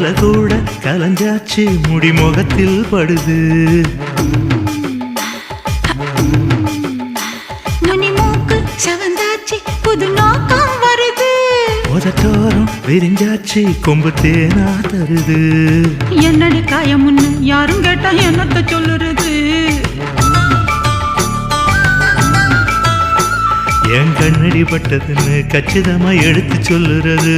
தலை கூட கலஞ்சாச்சு முடி முகத்தில் படுது முனிமூக்கு சவந்தாச்சு புது நோக்கம் வருது உதட்டோரம் விரிஞ்சாச்சு கொம்பு தேனா தருது என்னடி காயமுன்னு யாரும் கேட்டா என்னத்த சொல்லுறது என் கண்ணடி பட்டதுன்னு கச்சிதமா எடுத்து சொல்லுறது